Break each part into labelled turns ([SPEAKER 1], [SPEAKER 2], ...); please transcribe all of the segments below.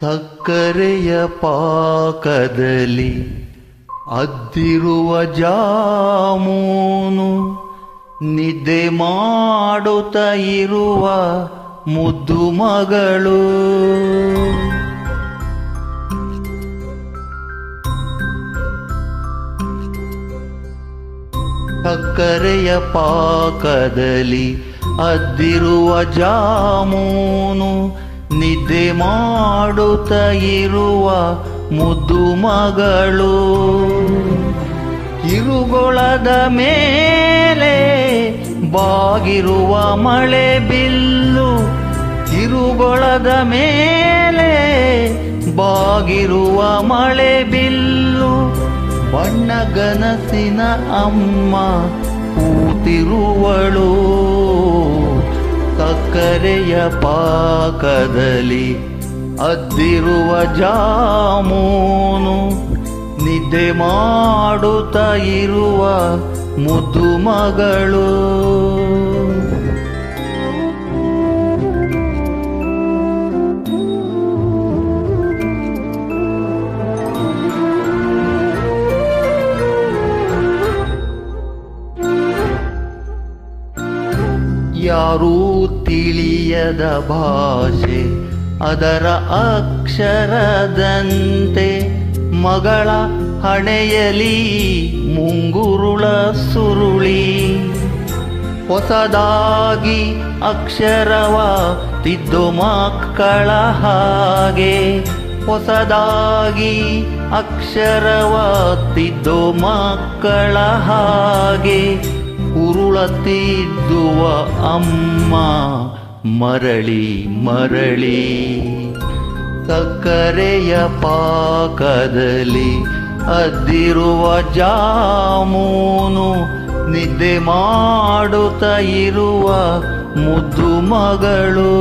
[SPEAKER 1] ಸಕ್ಕರೆಯ ಪಾಕದಲ್ಲಿ ಅದ್ದಿರುವ ಜಾಮೂನು, ನಿದ್ದೆ ಮಾಡುತ್ತ ಇರುವ ಮುದ್ದು ಮಗಳು. ಸಕ್ಕರೆಯ ಪಾಕದಲ್ಲಿ ಅದ್ದಿರುವ ಜಾಮೂನು, ನಿದ್ದೆ ಮಾಡುತ್ತ ಇರುವ ಮುದ್ದು ಮಗಳು. ಕಿರುಗೊಳದ ಮೇಲೆ ಬಾಗಿರುವ ಮಳೆ ಬಿಲ್ಲು, ಕಿರುಗೊಳದ ಮೇಲೆ ಬಾಗಿರುವ ಮಳೆ ಬಿಲ್ಲು. ಬಣ್ಣಗನಸಿನ ಅಮ್ಮ ಕೂತಿರುವಳು, ಸಕ್ಕರೆಯ ಪಾಕದಲ್ಲಿ ಅದ್ದಿರುವ ಜಾಮೂನು, ನಿದ್ದೆ ಮಾಡುತ್ತ ಇರುವ ಮುದ್ದು ಮಗಳು. ಯಾರೂ ತಿಳಿಯದ ಭಾಷೆ ಅದರ ಅಕ್ಷರದಂತೆ, ಮಗಳ ಹಣೆಯಲಿ ಮುಂಗುರುಳ ಸುರುಳಿ. ಹೊಸದಾಗಿ ಅಕ್ಷರವ ತಿದ್ದೋ ಮಕ್ಕಳ ಹಾಗೆ, ಹೊಸದಾಗಿ ಅಕ್ಷರವ ತಿದ್ದೋ ಮಕ್ಕಳ ಹಾಗೆ. ಉರುಳತಿದ್ದುವ ಅಮ್ಮ ಮರಳಿ ಮರಳಿ, ಸಕ್ಕರೆಯ ಪಾಕದಲ್ಲಿ ಅದ್ದಿರುವ ಜಾಮೂನು, ನಿದ್ದೆ ಮಾಡುತ್ತ ಇರುವ ಮುದ್ದು ಮಗಳು.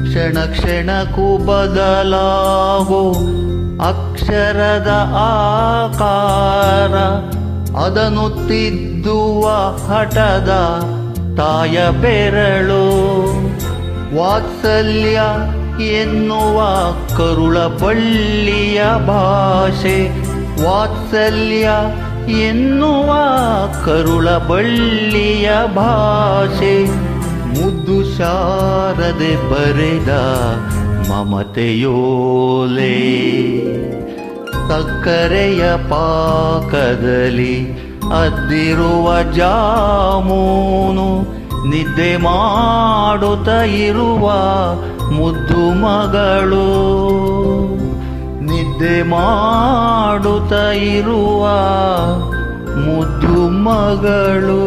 [SPEAKER 1] ಕ್ಷಣ ಕ್ಷಣಕ್ಕೂ ಬದಲಾಗೋ ಅಕ್ಷರದ ಆಕಾರ, ಅದನ್ನು ತಿದ್ದುವ ಹಠದ ತಾಯ ಬೆರಳು. ವಾತ್ಸಲ್ಯ ಎನ್ನುವ ಕರುಳ ಬಳ್ಳಿಯ ಭಾಷೆ, ವಾತ್ಸಲ್ಯ ಎನ್ನುವ ಕರುಳ ಬಳ್ಳಿಯ ಭಾಷೆ. ಮುದ್ದು ಶಾರದೆ ಬರೆದ ಮಮತೆಯೋಲೆ, ಸಕ್ಕರೆಯ ಪಾಕದಲ್ಲಿ ಅದ್ದಿರುವ ಜಾಮೂನು, ನಿದ್ದೆ ಮಾಡುತ್ತ ಇರುವ ಮುದ್ದು ಮಗಳು. ನಿದ್ದೆ ಮಾಡುತ್ತ ಇರುವ ಮುದ್ದು ಮಗಳು.